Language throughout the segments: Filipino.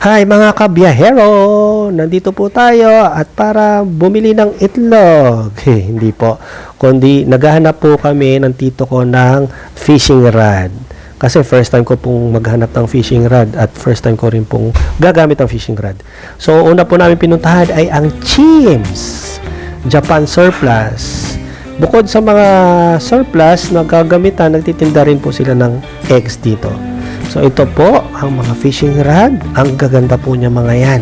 Hi mga kabiyahero! Nandito po tayo at para bumili ng itlog. Hindi po. Kundi naghahanap po kami ng tito ko ng fishing rod. Kasi first time ko pong maghanap ng fishing rod at first time ko rin pong gagamit ng fishing rod. So una po namin pinuntahan ay ang Chims Japan Surplus. Bukod sa mga surplus na gagamitan, nagtitinda rin po sila ng eggs dito. So ito po ang mga fishing rod. Ang gaganda po niya mga yan.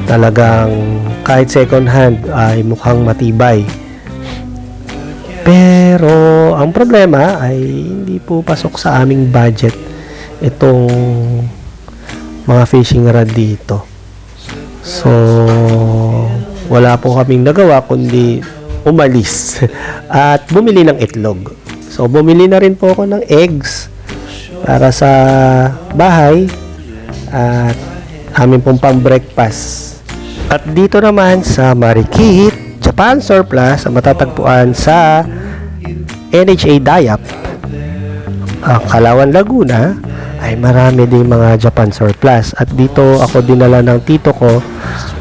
Talagang kahit second hand ay mukhang matibay. Pero ang problema ay hindi po pasok sa aming budget itong mga fishing rod dito. So wala po kaming nagawa kundi umalis at bumili ng itlog. So bumili na rin po ako ng eggs para sa bahay at amin pong pang breakfast. At dito naman sa Marikit Japan Surplus, matatagpuan sa NHA Dayap, Kalawan, Laguna, ay marami din mga Japan Surplus. At dito ako dinala ng tito ko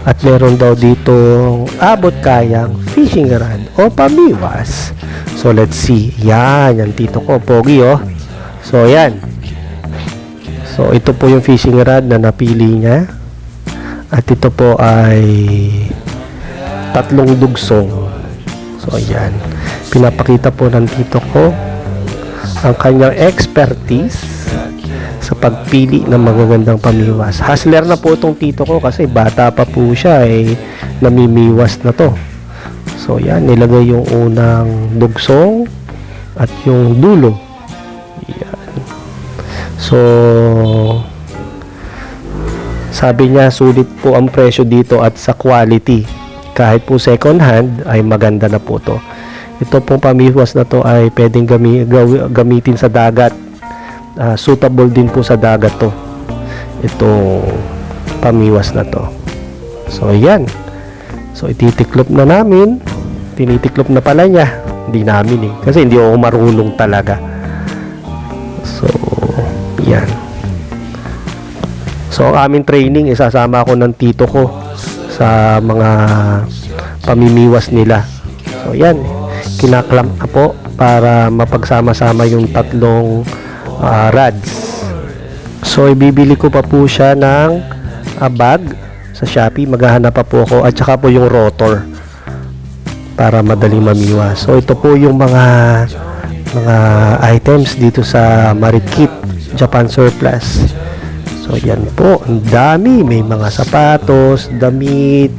at meron daw dito abot kayang fishing rod o pamiwas. So let's see. Yan, yung tito ko, pogi oh. So yan. So ito po yung fishing rod na napili niya. At ito po ay 3 dugsong. So ayan. Pinapakita po ng tito ko ang kanyang expertise sa pagpili ng magagandang pamiwas. Hustler na po itong tito ko kasi bata pa po siya namimiwas na to. So yan, nilagay yung unang dugsong at yung dulo. Yan. So sabi niya sulit po ang presyo dito at sa quality. Kahit po second hand ay maganda na po to. Ito pong pamiwas na to ay pwedeng gamitin sa dagat. Suitable din po sa dagat to. Itong pamiwas na to. So yan. So ititiklop na namin. Tinitiklop na pala niya. Hindi namin kasi hindi ako marunong talaga. So yan. So ang aming training isasama ako ng tito ko sa mga pamimiwas nila. So yan, kinaklamp na po para mapagsama-sama yung 3 rods. So ibibili ko pa po siya ng bag sa Shopee. Maghahanap pa po ako at saka po yung rotor para madaling mamiwas. So ito po yung mga items dito sa Marikit Japan Surplus. So yan po, ang dami. May mga sapatos, damit,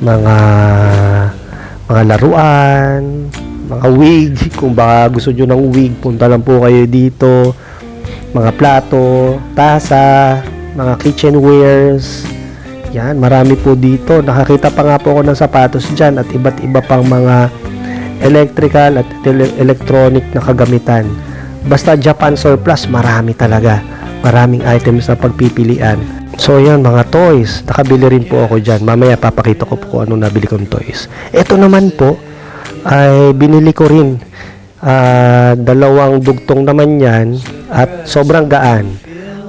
mga laruan, mga wig. Kung baka gusto nyo ng wig, punta lang po kayo dito. Mga plato, tasa, mga kitchenwares. Yan, marami po dito. Nakakita pa nga po ako ng sapatos dyan at iba't iba pang mga electrical at electronic na kagamitan. Basta Japan Surplus, marami talaga. Maraming items na pagpipilian. So yan, mga toys. Nakabili rin po ako dyan. Mamaya papakita ko po kung ano nabili kong toys. Ito naman po ay binili ko rin. 2 dugtong naman yan at sobrang gaan.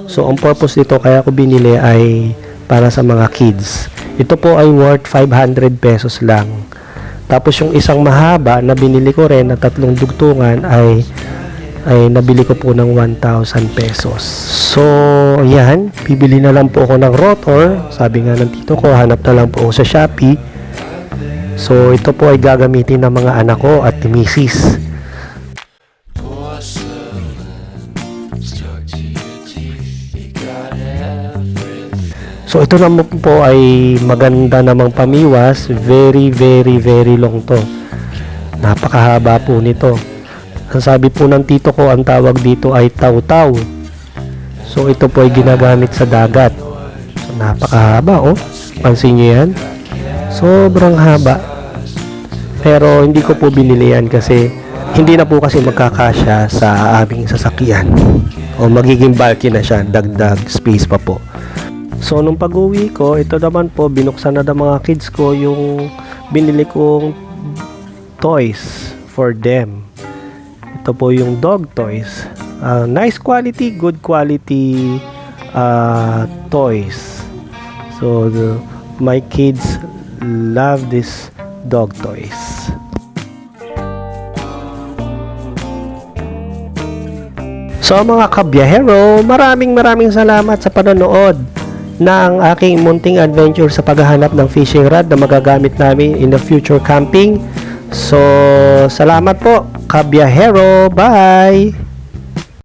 So ang purpose nito kaya ko binili ay para sa mga kids. Ito po ay worth 500 pesos lang. Tapos yung isang mahaba na binili ko rin na 3 dugtungan ay nabili ko po ng 1,000 pesos. So, yan. Bibili na lang po ako ng rotor. Sabi nga ng tito ko, hanap na lang po ako sa Shopee. So, ito po ay gagamitin ng mga anak ko at ni Mrs. So, ito naman po ay maganda namang pamiwas. Very, very, very long to. Napakahaba po nito. Ang sabi po ng tito ko, ang tawag dito ay taw-taw. So ito po ay ginagamit sa dagat. So napakahaba oh. Pansin niyo yan? Sobrang haba. Pero hindi ko po binili yan kasi hindi na po kasi magkakasya sa aming sasakyan. O magiging bulky na siya, dagdag space pa po. So nung pag-uwi ko, ito naman po binuksan na ng mga kids ko yung binili kong toys for them. Ito po yung dog toys. Nice quality, good quality toys. So my kids love this dog toys. So mga kabiyahero, maraming salamat sa panonood ng aking munting adventure sa paghahanap ng fishing rod na magagamit namin in the future camping. So salamat po kabiyahero, bye!